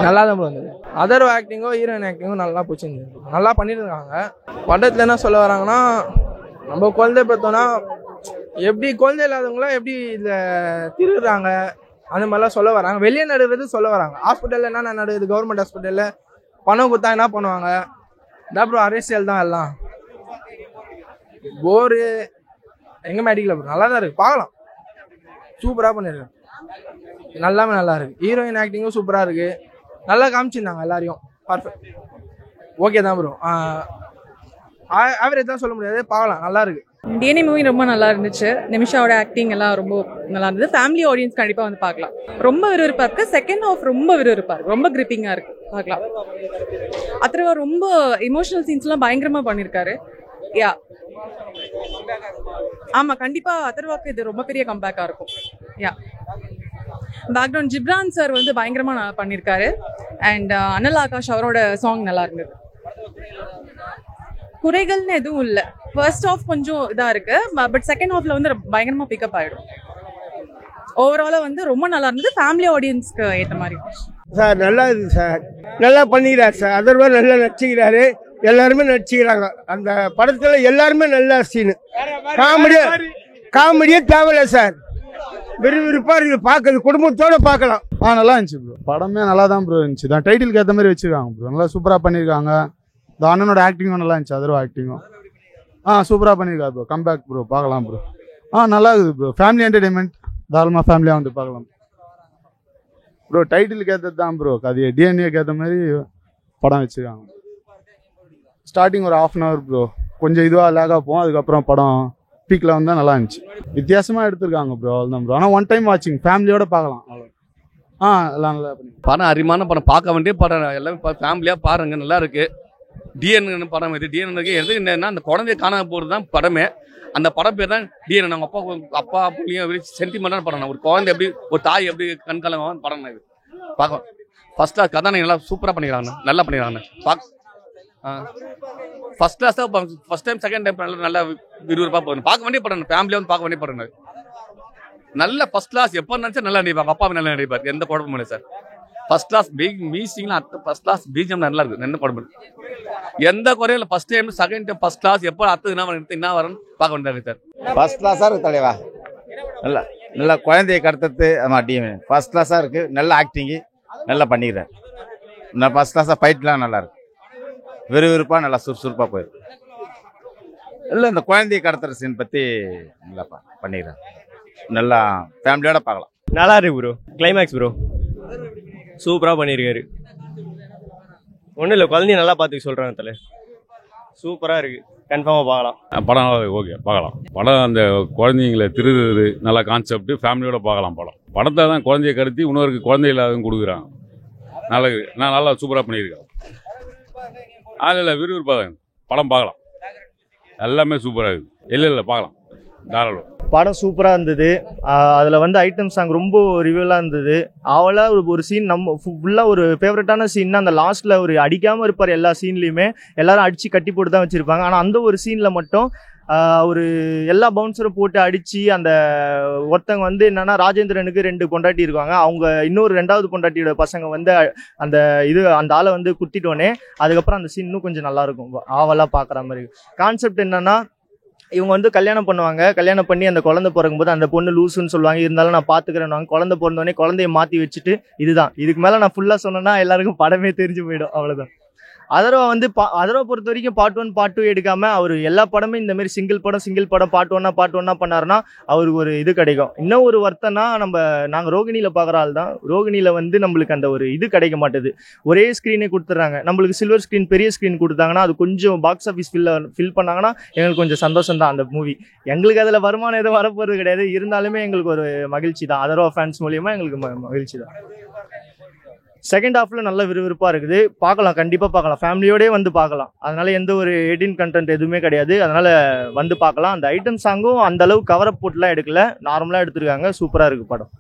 நல்லா தான் வந்தது. அதர் ஆக்டிங்கோ ஹீரோயின் ஆக்டிங்கோ நல்லா பிடிச்சிருந்தது. நல்லா பண்ணியிருக்காங்க. படத்தில் என்ன சொல்ல வராங்கன்னா, நம்ம குழந்தை பார்த்தோன்னா எப்படி குழந்தை இல்லாதவங்களாம் எப்படி இதில் திருடுறாங்க அந்த மாதிரிலாம் சொல்ல வராங்க. வெளியே நடுறது சொல்ல வராங்க. ஹாஸ்பிட்டலில் என்ன நடுது, கவர்மெண்ட் ஹாஸ்பிட்டலில் பணம் கொடுத்தா என்ன பண்ணுவாங்க, அப்புறம் அரசியல் தான் எல்லாம். போரு எங்கே மெடிக்கல் அப்புறம் நல்லா தான் இருக்குது, பார்க்கலாம். சூப்பராக பண்ணியிருக்கேன், நல்லாமே நல்லா இருக்குது. ஹீரோயின் ஆக்டிங்கும் சூப்பராக இருக்குது, நல்லா காமிச்சிருந்தாங்க எல்லாரையும். பர்ஃபெக்ட், ஓகே தான் ப்ரோ. ஆவரேஜ் தான் சொல்ல முடியாது, பார்க்கலாம், நல்லா இருக்குது. டிஎன்ஏ மூவி ரொம்ப நல்லா இருந்துச்சு. நிமிஷாவோட ஆக்டிங் எல்லாம் ரொம்ப நல்லா இருந்தது. ஃபேமிலி ஆடியன்ஸ் கண்டிப்பாக வந்து பார்க்கலாம். ரொம்ப விறுவிறுப்பாக இருக்கு. செகண்ட் ஹாஃப் ரொம்ப விறுவிறுப்பாக இருக்கு, ரொம்ப கிரிப்பிங்காக இருக்கு, பார்க்கலாம். அத்தனை ரொம்ப இமோஷனல் சீன்ஸ்லாம் பயங்கரமாக பண்ணியிருக்காரு. யா ஆமாம், கண்டிப்பாக அதர்வாக்கு இது ரொம்ப பெரிய கம்பேக்காக இருக்கும். யா பேக்ரவுண்ட் ஜிப்ரான் சார் வந்து பயங்கரமாக நல்லா பண்ணியிருக்காரு. அண்ட் அனல் ஆகாஷ் அவரோட சாங் நல்லா இருந்தது. குறைகள்னு எதுவும் இல்லை. ஃபர்ஸ்ட் ஹாஃப் கொஞ்சம் இதாக இருக்கு, பட் செகண்ட் ஹாஃப்ல வந்து பயங்கரமாக பிக்கப் ஆகிடும். ஓவராலாக வந்து ரொம்ப நல்லா இருந்தது. ஃபேமிலி ஆடியன்ஸ்க்கு ஏற்ற மாதிரி சார் நல்லா இருக்குது சார், நல்லா பண்ணிக்கிறார் சார். அதர்வா நல்லா நடிச்சுக்கிறாரு, எல்லாருமே நடிச்சுக்கிறாங்க. அந்த படத்தில் எல்லாருமே நல்லா சீனு. காமெடியே தேவையில்லை சார், விறுவிறுப்பாக இருக்குது, பார்க்குறது குடும்பத்தோடு பார்க்கலாம். நல்லா இருந்துச்சு ப்ரோ. படமே நல்லா தான் ப்ரோ இருந்துச்சு. தான் டைட்டிலுக்கு ஏற்ற மாதிரி வச்சுருக்காங்க ப்ரோ. நல்லா சூப்பராக பண்ணியிருக்காங்க. இந்த அண்ணனோட ஆக்டிங்கும் நல்லா இருந்துச்சு, அதர்வா ஆக்டிங்கும் சூப்பராக பண்ணியிருக்காரு ப்ரோ. கம்பேக் ப்ரோ, பார்க்கலாம் ப்ரோ. நல்லா இருக்குது ப்ரோ. ஃபேமிலி என்டர்டைன்மெண்ட், தாராளமாக ஃபேமிலியாக வந்து பார்க்கலாம் ப்ரோ. டைட்டிலுக்கு ஏற்றது தான் ப்ரோ, அது டிஎன்ஏக்கு ஏற்ற மாதிரி படம் வச்சுருக்காங்க. ஸ்டார்டிங் ஒரு ½ hour ப்ரோ, கொஞ்சம் இதுவாக லேகாக போகும். அதுக்கப்புறம் படம் பீக்கில் வந்தால் நல்லா இருந்துச்சு. வித்தியாசமாக எடுத்துருக்காங்க ப்ரோ, அவ்வளோதான் ப்ரோ. ஆனால் ஒன் டைம் வாட்சிங், ஃபேமிலியோட பார்க்கலாம். எல்லாம் நல்லா பண்ணி படம் அருமையான படம், பார்க்க வேண்டிய படம். எல்லாமே ஃபேமிலியாக பாருங்க, நல்லா இருக்கு. டிஎன் படம் இது. டிஎன்னுக்கு எது என்னன்னா, அந்த குழந்தைய காணாம போகிறது தான் படமே. அந்த படம் பேர் தான் டிஎன். அவங்க அப்பா புள்ளியும் சென்டிமெண்டான படம். ஒரு குழந்தை எப்படி, ஒரு தாய் எப்படி கண்கலங்க படம் இது பார்க்கலாம். ஃபர்ஸ்ட் கிளாஸ் கதாநாயகி நல்லா சூப்பராக பண்ணிக்கிறாங்க, நல்லா பண்ணிக்கிறாங்க. ஃபர்ஸ்ட் கிளாஸாக ஃபர்ஸ்ட் டைம் செகண்ட் டைம் நல்லா விறுவிறுப்பாக போகணும். பார்க்க வேண்டிய படம், ஃபேமிலியாக வந்து பார்க்க வேண்டிய படம். நல்ல ஃபர்ஸ்ட் கிளாஸ். எப்போ நினச்சா நல்லா நடிப்பாங்க, அப்பாவை நல்லா நடிப்பார், எந்த குழப்பமும் இல்லை சார். ஃபர்ஸ்ட் கிளாஸ் மியூசிக்லாம் ஃபர்ஸ்ட் கிளாஸ், பிஜிஎம் நல்லா இருக்குது, எந்த குழப்பம் எந்த குறையும் இல்லை. First time second time first class. எப்போ அடுத்தது என்ன வரும்னு பார்க்க வேண்டியது சார். ஃபர்ஸ்ட் கிளாஸாக இருக்குது தலைவா. நல்லா குழந்தைய கடத்துறது டீம் ஃபர்ஸ்ட் கிளாஸாக இருக்குது. நல்ல ஆக்டிங்கு நல்லா பண்ணிக்கிறேன். நான் ஃபர்ஸ்ட் கிளாஸாக ஃபைட்லாம் நல்லா இருக்கு, விறுவிறுப்பாக நல்லா சுறுசுறுப்பாக போயிருக்கு. இல்லை இந்த குழந்தைய கடத்துற சீன் பற்றி நல்லா பண்ணிக்கிறேன். நல்லா ஃபேமிலியோட பார்க்கலாம். நல்லா இருக்கு ப்ரோ. கிளைமேக்ஸ் ப்ரோ சூப்பராக பண்ணியிருக்காரு. ஒன்றும் இல்லை, குழந்தைய நல்லா பார்த்துக்க சொல்கிறாங்க தலை. சூப்பராக இருக்குது, கன்ஃபார்மாக பார்க்கலாம். படம் ஓகே, பார்க்கலாம். படம் அந்த குழந்தைங்களை திருடுறது நல்லா கான்செப்ட், ஃபேமிலியோட பார்க்கலாம் படம். படத்தை தான் குழந்தைய கடத்தி இன்னொருக்கு குழந்தை இல்லாதவங்க கொடுக்குறாங்க. நல்லது, நான் நல்லா சூப்பராக பண்ணியிருக்கேன். இல்லை விறுவிறுப்பாக படம் பார்க்கலாம், எல்லாமே சூப்பராக இருக்குது. இல்லை பார்க்கலாம் தாராளம். படம் சூப்பராக இருந்தது. அதில் வந்து ஐட்டம் சாங் ரொம்ப ரிவ்யூலாக இருந்தது. அவளாக ஒரு சீன் நம்ம ஃபுல்லாக ஒரு ஃபேவரட்டான சீன்னா அந்த லாஸ்ட்டில் ஒரு அடிக்காமல் இருப்பார். எல்லா சீன்லேயுமே எல்லாரும் அடித்து கட்டி போட்டு தான் வச்சுருப்பாங்க. ஆனால் அந்த ஒரு சீனில் மட்டும் ஒரு எல்லா பவுன்சரும் போட்டு அடித்து அந்த ஒருத்தங்க வந்து என்னென்னா, ராஜேந்திரனுக்கு 2 பொண்டாட்டி இருக்காங்க. அவங்க இன்னொரு 2வது பொண்டாட்டியோட பசங்க வந்து அந்த ஆளை வந்து குத்திட்டோன்னே அதுக்கப்புறம் அந்த சீன் இன்னும் கொஞ்சம் நல்லாயிருக்கும். ஆவலாக பார்க்குற மாதிரி கான்செப்ட் என்னென்னா, இவங்க வந்து கல்யாணம் பண்ணுவாங்க. கல்யாணம் பண்ணி அந்த குழந்தை பிறக்கும்போது அந்த பொண்ணு லூசுன்னு சொல்லுவாங்க. இருந்தாலும் நான் பார்த்துக்கிறேன். குழந்தை பிறந்தோடனே குழந்தைய மாற்றி வச்சுட்டு இதுதான். இதுக்கு மேலே நான் ஃபுல்லாக சொன்னேன்னா எல்லாருக்கும் படமே தெரிஞ்சு போயிடும், அவ்வளோதான். அதர்வா வந்து அதர்வா பொறுத்த வரைக்கும் பார்ட் 1 பார்ட் 2 எடுக்காமல் அவர் எல்லா படமே இந்தமாரி சிங்கிள் படம் பார்ட் 1 பண்ணாருன்னா அவருக்கு ஒரு இது கிடைக்கும். இன்னும் ஒரு வருத்தம்னா, நாங்கள் ரோகிணியில் பார்க்குற ஆள் தான். ரோகிணியில் வந்து நம்மளுக்கு அந்த ஒரு இது கிடைக்க மாட்டுது. ஒரே ஸ்க்ரீனே கொடுத்துட்றாங்க. நம்மளுக்கு சில்வர் ஸ்க்ரீன், பெரிய ஸ்க்ரீன் கொடுத்தாங்கன்னா அது கொஞ்சம் பாக்ஸ் ஆஃபீஸ் ஃபில் பண்ணாங்கன்னா எங்களுக்கு கொஞ்சம் சந்தோஷம் தான். அந்த மூவி எங்களுக்கு அதில் வருமானம் எதுவும் வரப்போகிறது கிடையாது. இருந்தாலுமே எங்களுக்கு ஒரு மகிழ்ச்சி தான். அதர்வா ஃபேன்ஸ் மூலியமாக எங்களுக்கு மகிழ்ச்சி தான். செகண்ட் ஹாஃபில் நல்ல விறுவிறுப்பாக இருக்குது, பார்க்கலாம், கண்டிப்பாக பார்க்கலாம். ஃபேமிலியோடே வந்து பார்க்கலாம். அதனால் எந்த ஒரு 18 கண்டென்ட் எதுவுமே கிடையாது. அதனால் வந்து பார்க்கலாம். அந்த ஐட்டம் சாங்கும் அந்தளவு கவரப் போட்டுலாம் எடுக்கல, நார்மலாக எடுத்துருக்காங்க. சூப்பராக இருக்குது படம்.